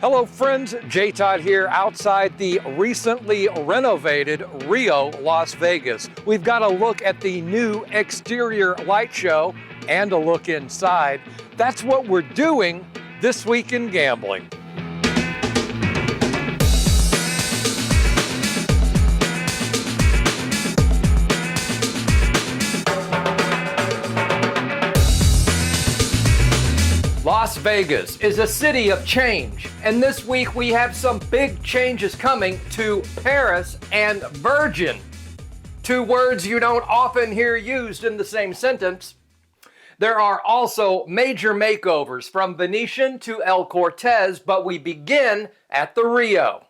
Hello friends, J Todd here outside the recently renovated Rio Las Vegas. We've got a look at the new exterior light show and a look inside. That's what we're doing this week in gambling. Las Vegas is a city of change, and this week we have some big changes coming to Paris and Virgin. Two words you don't often hear used in the same sentence. There are also major makeovers from Venetian to El Cortez, but we begin at the Rio.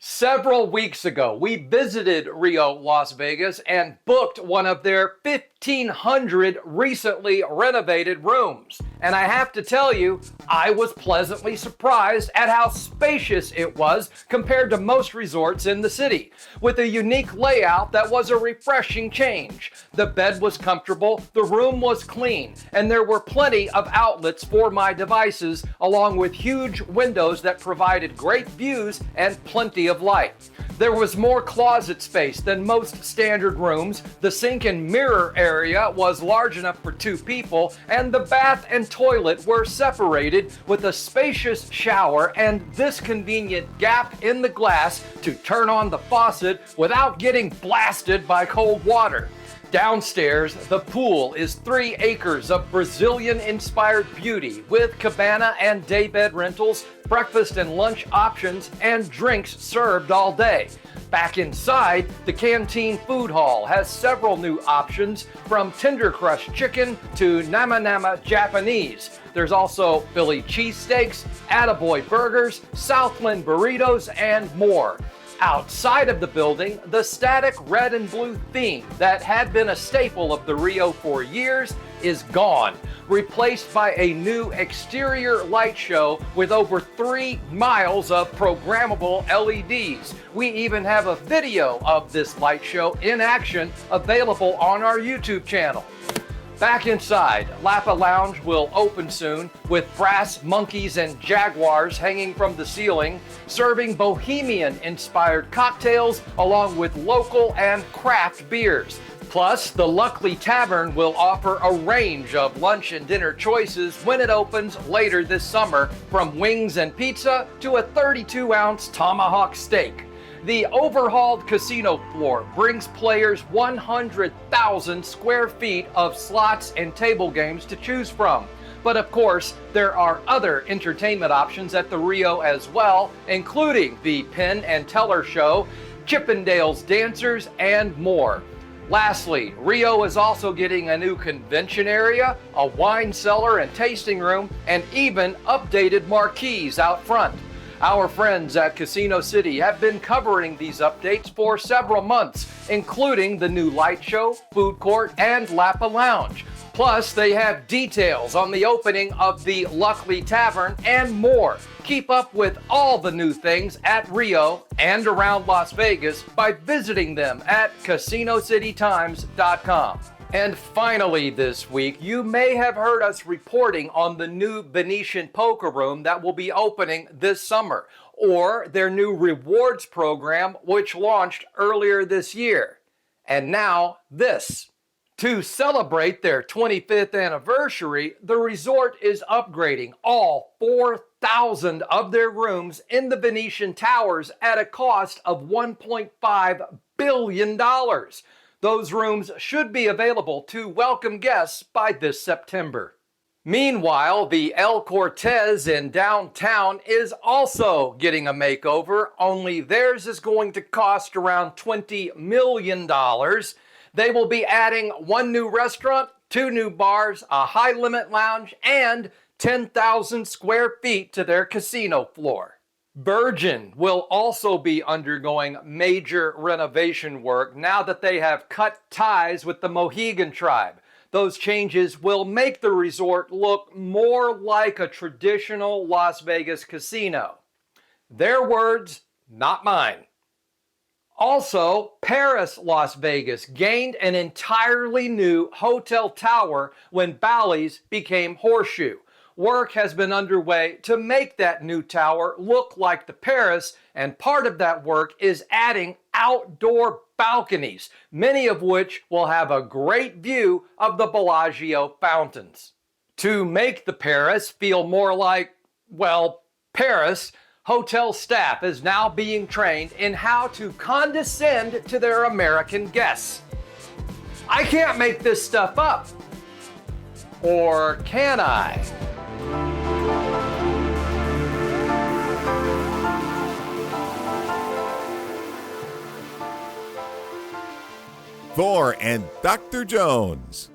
Several weeks ago, we visited Rio Las Vegas and booked one of their 1,500 recently renovated rooms. And I have to tell you, I was pleasantly surprised at how spacious it was compared to most resorts in the city, with a unique layout that was a refreshing change. The bed was comfortable, the room was clean, and there were plenty of outlets for my devices, along with huge windows that provided great views and plenty of light. There was more closet space than most standard rooms, the sink and mirror area was large enough for 2 people, and the bath and toilet were separated with a spacious shower and this convenient gap in the glass to turn on the faucet without getting blasted by cold water. Downstairs, the pool is 3 acres of Brazilian-inspired beauty with cabana and daybed rentals, breakfast and lunch options, and drinks served all day. Back inside, the Canteen Food Hall has several new options, from tender crust chicken to 𝗏𝗏𝗏𝗏 Japanese. There's also Philly cheesesteaks, Attaboy burgers, Southland burritos, and more. Outside of the building, the static red and blue theme that had been a staple of the Rio for years is gone, replaced by a new exterior light show with over 3 miles of programmable LEDs. We even have a video of this light show in action available on our YouTube channel. Back inside, Lapa Lounge will open soon with brass monkeys and jaguars hanging from the ceiling, serving bohemian-inspired cocktails along with local and craft beers. Plus, the Luckley Tavern will offer a range of lunch and dinner choices when it opens later this summer, from wings and pizza to a 32-ounce tomahawk steak. The overhauled casino floor brings players 100,000 square feet of slots and table games to choose from. But of course, there are other entertainment options at the Rio as well, including the Penn and Teller Show, Chippendales Dancers, and more. Lastly, Rio is also getting a new convention area, a wine cellar and tasting room, and even updated marquees out front. Our friends at Casino City have been covering these updates for several months, including the new light show, food court, and Lapa Lounge. Plus, they have details on the opening of the Luckley Tavern and more. Keep up with all the new things at Rio and around Las Vegas by visiting them at CasinoCityTimes.com. And finally this week, you may have heard us reporting on the new Venetian poker room that will be opening this summer, or their new rewards program, which launched earlier this year. And now this. To celebrate their 25th anniversary, the resort is upgrading all 4,000 of their rooms in the Venetian towers at a cost of $1.5 billion. Those rooms should be available to welcome guests by this September. Meanwhile, the El Cortez in downtown is also getting a makeover, only theirs is going to cost around $20 million. They will be adding 1 new restaurant, 2 new bars, a high-limit lounge, and 10,000 square feet to their casino floor. Virgin will also be undergoing major renovation work now that they have cut ties with the Mohegan tribe. Those changes will make the resort look more like a traditional Las Vegas casino. Their words, not mine. Also, Paris Las Vegas gained an entirely new hotel tower when Bally's became Horseshoe. work has been underway to make that new tower look like the Paris, and part of that work is adding outdoor balconies, many of which will have a great view of the Bellagio fountains. To make the Paris feel more like, well, Paris, hotel staff is now being trained in how to condescend to their American guests. I can't make this stuff up. Or can I? Thor and Dr. Jones.